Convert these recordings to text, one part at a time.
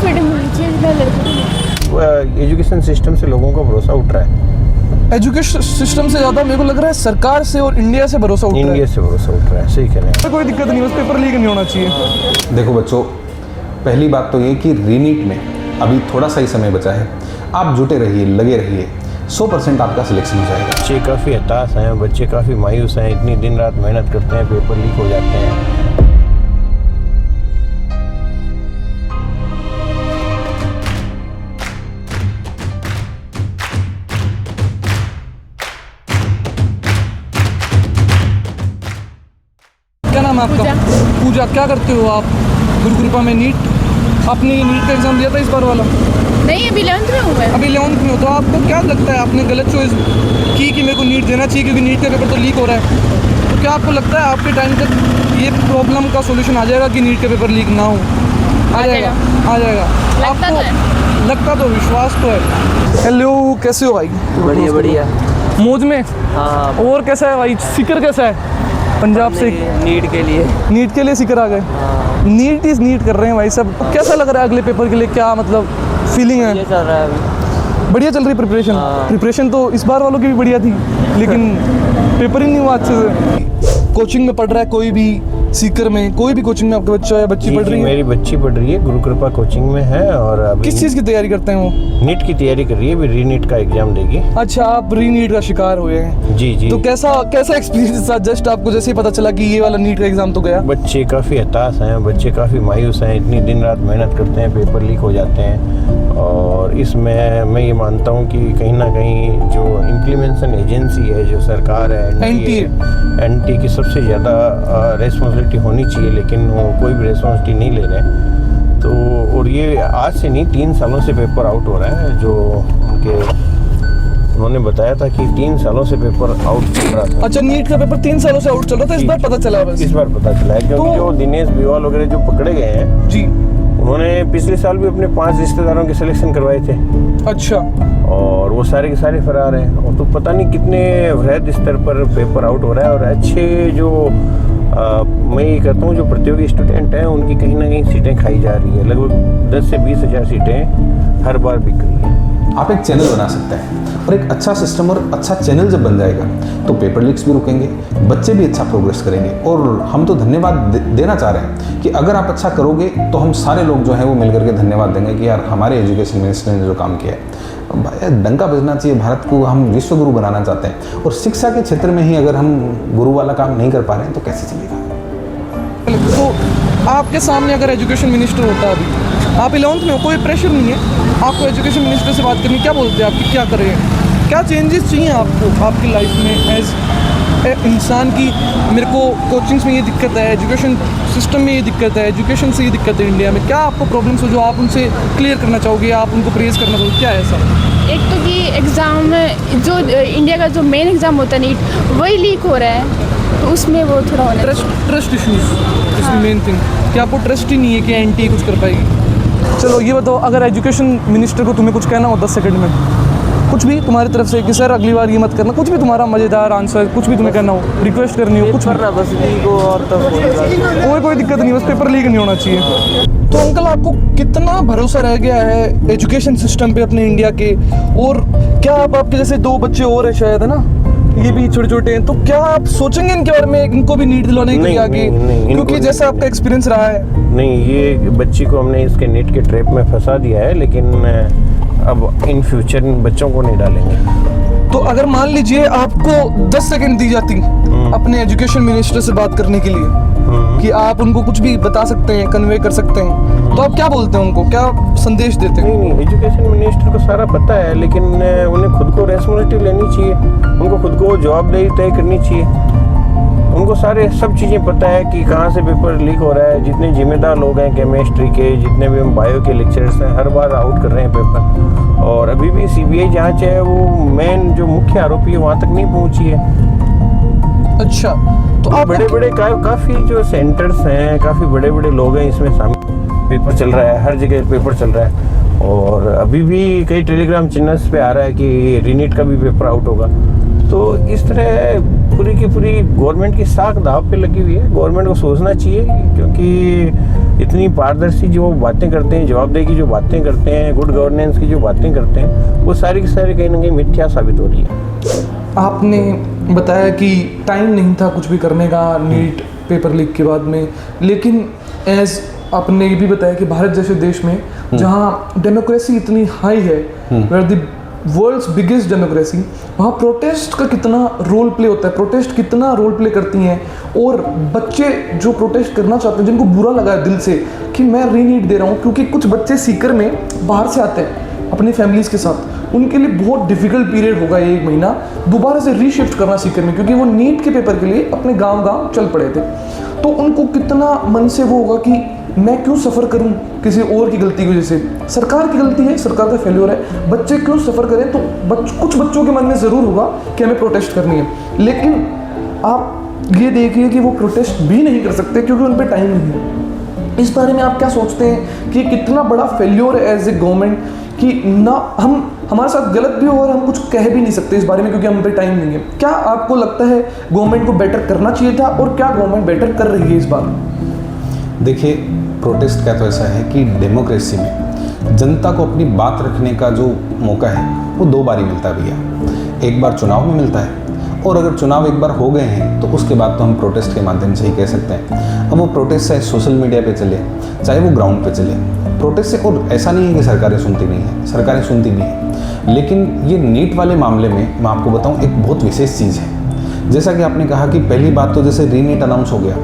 Freedom होनी चाहिए। Education system से लोगों का भरोसा उठ रहा है। एजुकेशन सिस्टम से ज़्यादा मेरे को लग रहा है सरकार से और इंडिया से भरोसा उठ रहा है। इंडिया से भरोसा उठ रहा है, सही कह रहे हैं। कोई दिक्कत नहीं, बस पेपर लीक नहीं होना चाहिए। देखो बच्चों, पहली बात तो ये कि रीनीट में अभी थोड़ा सा ही समय बचा है। आप जुटे रहिए, लगे रहिए, 100% आपका सिलेक्शन हो जाएगा। बच्चे काफ़ी हताश हैं, बच्चे काफ़ी मायूस हैं, इतनी दिन रात मेहनत करते हैं, पेपर लीक हो जाते हैं। क्या नाम है आपका? पूजा। क्या करते हो आप गुरु कृपा में? आपने नीट का एग्जाम दिया था इस बार वाला? नहीं, अभी 11th में हूँ मैं। अभी 11th में हो, तो आपको क्या लगता है आपने गलत चॉइस की कि मेरे को नीट देना चाहिए क्योंकि नीट का पेपर तो लीक हो रहा है? तो क्या आपको लगता है आपके टाइम तक ये प्रॉब्लम का सोल्यूशन आ जाएगा कि नीट का पेपर लीक ना हो? आ जाएगा। आपको लगता तो विश्वास तो है। हेलो, कैसे हो भाई? बढ़िया बढ़िया। मौज में? हाँ। और कैसा है भाई? फिक्र कैसा है? पंजाब से नीट के लिए सिकर आ गए। नीट कर रहे हैं भाई सब। कैसा लग रहा है अगले पेपर के लिए? क्या मतलब फीलिंग है? ये चल रहा है अभी। बढ़िया चल रही प्रिपरेशन? प्रिपरेशन तो इस बार वालों की भी बढ़िया थी, लेकिन पेपर ही नहीं हुआ अच्छे से। कोचिंग में पढ़ रहा है कोई भी? सीकर में कोई भी कोचिंग में आपका बच्चा या बच्ची पढ़ रही है? मेरी बच्ची पढ़ रही है, गुरु कृपा कोचिंग में है। और अभी किस चीज़ की तैयारी करते हैं वो? नीट की तैयारी कर रही है, अभी रीनीट का एग्जाम देगी। अच्छा, आप रीनीट का शिकार हुए हैं? जी। तो कैसा एक्सपीरियंस था जस्ट आपको जैसे ही पता चला कि ये वाला नीट का एग्जाम तो गया? बच्चे काफ़ी हताश हैं, बच्चे काफ़ी मायूस हैं, इतनी दिन रात मेहनत करते हैं, पेपर लीक हो जाते हैं। और इसमें मैं ये मानता हूँ कि कहीं ना कहीं जो इम्प्लीमेंटेशन एजेंसी है, जो सरकार है, एनटी की सबसे ज़्यादा रिस्पॉन्सिबिलिटी होनी चाहिए, लेकिन वो कोई भी रिस्पॉन्सिबिलिटी नहीं ले रहे। तो और ये आज से नहीं, 3 सालों से पेपर आउट हो रहा है। जो उन्होंने बताया था कि 3 सालों से पेपर आउट चल रहा था। अच्छा, नीट का पेपर 3 सालों से आउट चल रहा था, इस बार पता चला? बस इस बार पता चला है, क्योंकि जो दिनेश बिवाल वगैरह जो पकड़े गए हैं जी, उन्होंने पिछले साल भी अपने 5 रिश्तेदारों के सिलेक्शन करवाए थे। अच्छा। और वो सारे के सारे फरार हैं। और तो पता नहीं कितने वृहद स्तर पर पेपर आउट हो रहा है। और अच्छे जो मैं ये कहता हूँ जो प्रतियोगी स्टूडेंट हैं, उनकी कहीं ना कहीं सीटें खाई जा रही है। लगभग 10 से 20 हज़ार सीटें हर बार बिक रही हैं। आप एक चैनल बना सकते हैं, और एक अच्छा सिस्टम और अच्छा चैनल जब बन जाएगा तो पेपर लीक्स भी रुकेंगे, बच्चे भी अच्छा प्रोग्रेस करेंगे। और हम तो धन्यवाद देना चाह रहे हैं कि अगर आप अच्छा करोगे तो हम सारे लोग जो हैं वो मिल करके धन्यवाद देंगे कि यार हमारे एजुकेशन मिनिस्टर ने जो काम किया है, डंका बजना चाहिए। भारत को हम विश्व गुरु बनाना चाहते हैं, और शिक्षा के क्षेत्र में ही अगर हम गुरु वाला काम नहीं कर पा रहे हैं तो कैसे चलेगा? तो आपके सामने अगर एजुकेशन मिनिस्टर होता है, अभी आप 11th में हो, कोई प्रेशर नहीं है, आपको एजुकेशन मिनिस्टर से बात करनी, क्या बोलते हैं आपकी? क्या करें? क्या चेंजेस चाहिए आपको आपकी लाइफ में एज इंसान की? मेरे को कोचिंग्स में ये दिक्कत है, एजुकेशन सिस्टम में ये दिक्कत है, एजुकेशन से ये दिक्कत है इंडिया में। क्या आपको प्रॉब्लम्स हो जो आप उनसे क्लियर करना चाहोगे, आप उनको प्रेज करना चाहोगे? क्या है ऐसा? एक तो कि एग्ज़ाम जो इंडिया का जो मेन एग्ज़ाम होता है नीट, वही लीक हो रहा है, तो उसमें वो थोड़ा होना trust issues is the main thing कि आपको ट्रस्ट ही नहीं है कि एनटी कुछ कर पाएगी। चलो ये बताओ, अगर एजुकेशन मिनिस्टर को तुम्हें कुछ कहना हो 10 सेकंड में, कुछ भी तुम्हारी तरफ से कि सर अगली बार ये मत करना, कुछ भी तुम्हारा मज़ेदार आंसर, कुछ भी तुम्हें कहना हो, रिक्वेस्ट करनी हो, कुछ करना बस लीक हो और तब कोई दिक्कत नहीं, बस पेपर लीक नहीं होना चाहिए। तो अंकल, आपको कितना भरोसा रह गया है एजुकेशन सिस्टम पे अपने इंडिया के? और क्या आपके जैसे 2 बच्चे और है शायद, है ना, ये भी छोटे छोटे हैं, तो क्या आप सोचेंगे इनके बारे में, इनको भी नीट दिलाने के लिए आगे? क्योंकि जैसा आपका एक्सपीरियंस रहा है। नहीं, ये बच्ची को हमने इसके नीट के ट्रैप में फंसा दिया है, लेकिन अब इन फ्यूचर बच्चों को नहीं डालेंगे। तो अगर मान लीजिए आपको 10 सेकंड दी जाती अपने एजुकेशन मिनिस्टर से बात करने के लिए कि आप उनको कुछ भी बता सकते हैं, कन्वे कर सकते हैं, तो आप क्या बोलते हैं उनको? क्या संदेश देते हैं? नहीं, एजुकेशन मिनिस्टर को सारा पता है, लेकिन उन्हें खुद को रेस्पॉन्सिबिलिटी लेनी चाहिए, उनको खुद को जवाबदेही तय करनी चाहिए। उनको सारे सब चीज़ें पता है कि कहाँ से पेपर लीक हो रहा है। जितने जिम्मेदार लोग हैं केमिस्ट्री के, जितने भी हम बायो के लेक्चरर्स हैं, हर बार आउट कर रहे हैं पेपर। और अभी भी सीबीआई जांच है, वो मेन जो मुख्य आरोपी है वहाँ तक नहीं पहुँची है। अच्छा, तो आप बड़े काफ़ी जो सेंटर्स हैं, काफ़ी बड़े लोग हैं इसमें शामिल। पेपर चल रहा है, हर जगह पेपर चल रहा है, और अभी भी कई टेलीग्राम चैनल्स पे आ रहा है कि रीनीट का भी पेपर आउट होगा। तो इस तरह पूरी की पूरी गवर्नमेंट की साख दाव पे लगी हुई है। गवर्नमेंट को सोचना चाहिए, क्योंकि इतनी पारदर्शी जो बातें करते हैं, जवाबदेही की जो बातें करते हैं, गुड गवर्नेंस की जो बातें करते हैं, वो सारी की सारी कहीं ना कहीं मिथ्या साबित हो रही है। आपने बताया कि टाइम नहीं था कुछ भी करने का नीट पेपर लीक के बाद में, लेकिन एज आपने ये भी बताया कि भारत जैसे देश में जहाँ डेमोक्रेसी इतनी हाई है, where the world's biggest democracy, वहाँ प्रोटेस्ट का कितना रोल प्ले होता है, प्रोटेस्ट कितना रोल प्ले करती हैं। और बच्चे जो प्रोटेस्ट करना चाहते हैं, जिनको बुरा लगा है दिल से कि मैं रीनीट दे रहा हूँ, क्योंकि कुछ बच्चे सीकर में बाहर से आते हैं अपनी फैमिलीज़ के साथ, उनके लिए बहुत डिफिकल्ट पीरियड होगा ये 1 महीना दोबारा से रीशिफ्ट करना सीकर में, क्योंकि वो नीट के पेपर के लिए अपने गाँव चल पड़े थे। तो उनको कितना मन से वो होगा कि मैं क्यों सफ़र करूं किसी और की गलती की वजह से। सरकार की गलती है, सरकार का फेल्योर है, बच्चे क्यों सफ़र करें। तो कुछ बच्चों के मन में ज़रूर होगा कि हमें प्रोटेस्ट करनी है, लेकिन आप ये देखिए कि वो प्रोटेस्ट भी नहीं कर सकते क्योंकि उन पर टाइम नहीं है। इस बारे में आप क्या सोचते हैं कि कितना बड़ा फेल्योर है एज ए गवर्नमेंट कि ना हमारे साथ गलत भी हो और हम कुछ कह भी नहीं सकते इस बारे में क्योंकि हम पे टाइम नहीं है। क्या आपको लगता है गवर्नमेंट को बेटर करना चाहिए था और क्या गवर्नमेंट बेटर कर रही है इस बार? देखिए, प्रोटेस्ट का तो ऐसा है कि डेमोक्रेसी में जनता को अपनी बात रखने का जो मौका है वो 2 बार ही मिलता है भैया। एक बार चुनाव में मिलता है, और अगर चुनाव एक बार हो गए हैं तो उसके बाद तो हम प्रोटेस्ट के माध्यम से ही कह सकते हैं। अब वो प्रोटेस्ट चाहे सोशल मीडिया पे चले, चाहे वो ग्राउंड पे चले, प्रोटेस्ट से और ऐसा नहीं है कि सरकारें सुनती नहीं है, सरकारें सुनती भी हैं। लेकिन ये नीट वाले मामले में मैं आपको बताऊं, एक बहुत विशेष चीज़ है। जैसा कि आपने कहा कि पहली बात तो जैसे रीनीट अनाउंस हो गया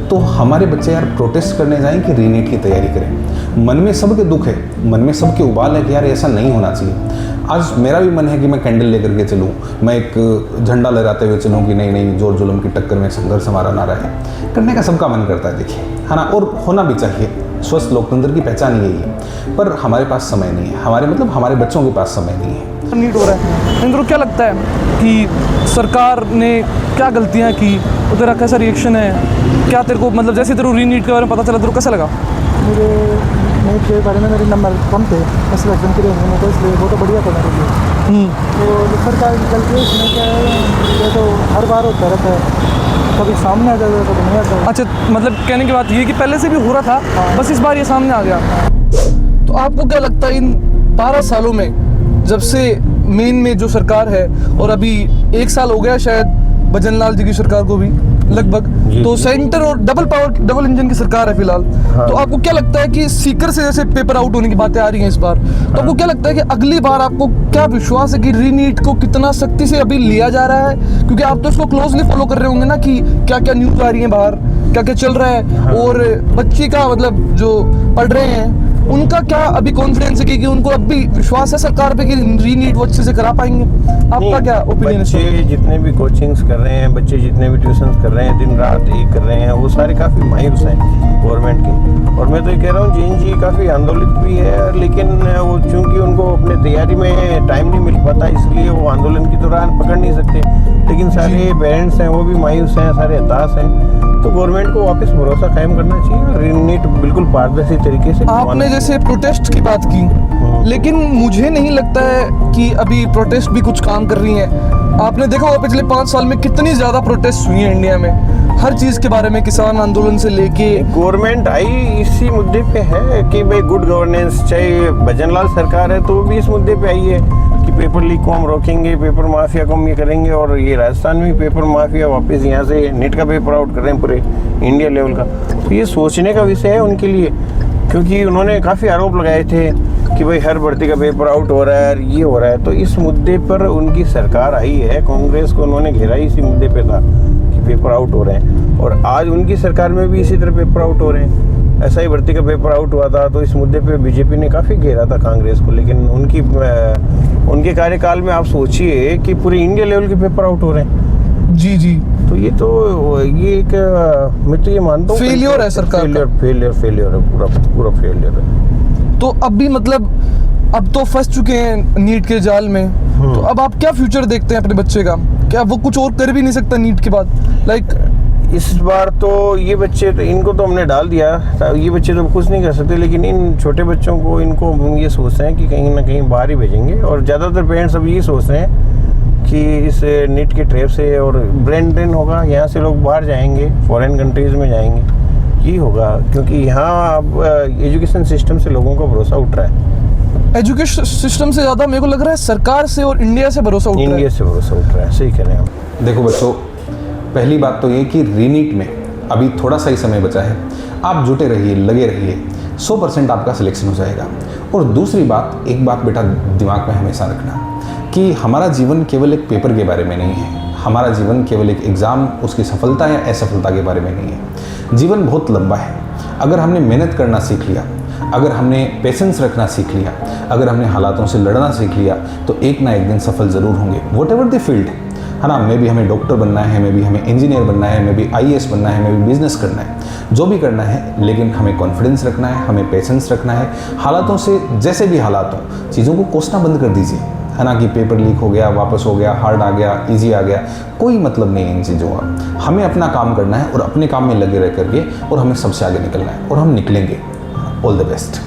तो हमारे बच्चे यार प्रोटेस्ट करने जाएं कि रीनीट की तैयारी करें। मन में सबके दुख है, मन में सबके उबाल है कि यार ऐसा नहीं होना चाहिए। आज मेरा भी मन है कि मैं कैंडल लेकर के चलूँ, मैं एक झंडा लहराते हुए चलूँ कि नहीं नहीं, जोर जुल्म की टक्कर में संघर्ष हमारा नारा है। करने का सबका मन करता है, देखिए, है ना, और होना भी चाहिए। स्वस्थ लोकतंत्र की पहचान यही है, पर हमारे पास समय नहीं है, हमारे बच्चों के पास समय नहीं है। नीट हो रहा है, इंद्रो क्या लगता है कि सरकार ने क्या गलतियां की, और तेरा कैसा रिएक्शन है? क्या तेरे को मतलब जैसे तेरे को रीनीट के बारे में पता चला, तेरे को कैसा लगा? मुझे नीट के बारे में मेरे नंबर कम थे सिलेक्शन के लिए, तो इसलिए वो तो बढ़िया था मेरे लिए। तो सरकार की गलती है इसमें क्या है, ये तो हर बार होता रहता है, कभी सामने आ जाता है कभी नहीं आता। अच्छा, मतलब कहने की बात ये कि पहले से भी हो रहा था, बस इस बार ये सामने आ गया। तो आपको क्या लगता है इन 12 सालों में, जब से मेन में जो सरकार है, और अभी 1 साल हो गया शायद भजन लाल जी की सरकार को भी लगभग, तो सेंटर और डबल इंजन की सरकार है फिलहाल। हाँ। तो आपको क्या लगता है कि सीकर से जैसे पेपर आउट होने की बातें आ रही हैं इस बार, तो आपको क्या लगता है कि अगली बार आपको क्या विश्वास है कि रीनीट को कितना सख्ती से अभी लिया जा रहा है? क्योंकि आप तो इसको क्लोजली फॉलो कर रहे होंगे ना कि क्या क्या न्यूज़ आ रही है बाहर, क्या क्या चल रहा है। हाँ। और बच्चे का मतलब जो पढ़ रहे हैं उनका क्या अभी कॉन्फिडेंस है कि उनको अब भी विश्वास है सरकार पे कि रीनीट वो अच्छे से करा पाएंगे? आपका क्या ओपिनियन है? बच्चे जितने भी कोचिंग्स कर रहे हैं, बच्चे जितने भी ट्यूशंस कर रहे हैं, दिन रात एक कर रहे हैं, वो सारे काफ़ी मायूस हैं गवर्नमेंट के। और मैं तो ये कह रहा हूँ जैन जी काफ़ी आंदोलित भी है, लेकिन वो चूँकि उनको अपने तैयारी में टाइम नहीं मिल पाता, इसलिए वो आंदोलन की दौरान पकड़ नहीं सकते। लेकिन सारे पेरेंट्स हैं वो भी मायूस हैं, सारे हताश हैं। तो गवर्नमेंट को वापस भरोसा कायम करना चाहिए, रीनीट बिल्कुल पारदर्शी तरीके से। आपने जैसे प्रोटेस्ट की बात की, लेकिन मुझे नहीं लगता है कि अभी प्रोटेस्ट भी कुछ काम कर रही हैं। आपने देखा होगा पिछले 5 साल में कितनी ज़्यादा प्रोटेस्ट हुई हैं इंडिया में, हर चीज़ के बारे में, किसान आंदोलन से लेके। गवर्नमेंट आई इसी मुद्दे पे है कि भाई गुड गवर्नेंस, चाहे भजन लाल सरकार है तो वो भी इस मुद्दे पे आई है कि पेपर लीक को हम रोकेंगे, पेपर माफिया को हम ये करेंगे। और ये राजस्थान में पेपर माफिया वापस यहाँ से नीट का पेपर आउट कर रहे हैं पूरे इंडिया लेवल का। तो ये सोचने का विषय है उनके लिए, क्योंकि उन्होंने काफ़ी आरोप लगाए थे कि भाई हर भर्ती का पेपर आउट हो रहा है, ये हो रहा है। तो इस मुद्दे पर उनकी सरकार आई है, कांग्रेस को उन्होंने घेरा ही इसी मुद्दे पे था कि पेपर आउट हो रहे हैं। और आज उनकी सरकार में भी इसी तरह पेपर आउट हो रहे हैं। ऐसा ही भर्ती का पेपर आउट हुआ था, तो इस मुद्दे पे बीजेपी ने काफ़ी घेरा था कांग्रेस को। लेकिन उनके कार्यकाल में आप सोचिए कि पूरे इंडिया लेवल के पेपर आउट हो रहे हैं। जी जी। तो ये एक मैं तो ये मानता हूँ फेलियर है सरकार का। फेलियर है, पूरा फेलियर है। तो अब भी मतलब अब तो फंस चुके हैं नीट के जाल में, तो अब आप क्या फ्यूचर देखते हैं अपने बच्चे का? क्या वो कुछ और कर भी नहीं सकता नीट के बाद? लाइक इस बार तो ये बच्चे तो इनको तो हमने डाल दिया, ये बच्चे तो कुछ नहीं कर सकते। लेकिन इन छोटे बच्चों को इनको ये सोच रहे हैं कि कहीं ना कहीं बाहर ही भेजेंगे। और ज़्यादातर पेरेंट्स अब ये सोच रहे हैं कि इस नीट के ट्रैप से और ब्रेन ड्रेन होगा, यहाँ से लोग बाहर जाएंगे, फॉरेन कंट्रीज़ में जाएंगे। यही होगा, क्योंकि यहाँ अब एजुकेशन सिस्टम से लोगों का भरोसा उठ रहा है। एजुकेशन सिस्टम से ज़्यादा मेरे को लग रहा है सरकार से और इंडिया से भरोसा उठ रहा है। इंडिया से भरोसा उठ रहा है, सही कह रहे हैं आप। देखो बच्चों, पहली बात तो ये कि रीनीट में अभी थोड़ा सा ही समय बचा है, आप जुटे रहिए, लगे रहिए, 100% आपका सिलेक्शन हो जाएगा। और दूसरी बात, एक बात बेटा दिमाग में हमेशा रखना कि हमारा जीवन केवल एक पेपर के बारे में नहीं है, हमारा जीवन केवल एक एग्ज़ाम, उसकी सफलता या असफलता के बारे में नहीं है। जीवन बहुत लंबा है। अगर हमने मेहनत करना सीख लिया, अगर हमने पेशेंस रखना सीख लिया, अगर हमने हालातों से लड़ना सीख लिया, तो एक ना एक दिन सफल ज़रूर होंगे, वॉट एवर द फील्ड है ना। मे भी हमें डॉक्टर बनना है, मे भी हमें इंजीनियर बनना है, मे भी IAS बनना है, मे भी बिजनेस करना है, जो भी करना है, लेकिन हमें कॉन्फिडेंस रखना है, हमें पेशेंस रखना है। हालातों से, जैसे भी हालात हों, चीज़ों को कोसना बंद कर दीजिए, है ना। कि पेपर लीक हो गया, वापस हो गया, हार्ड आ गया, इजी आ गया, कोई मतलब नहीं है इन चीज़ों का। हमें अपना काम करना है और अपने काम में लगे रह करके, और हमें सबसे आगे निकलना है, और हम निकलेंगे। All the best.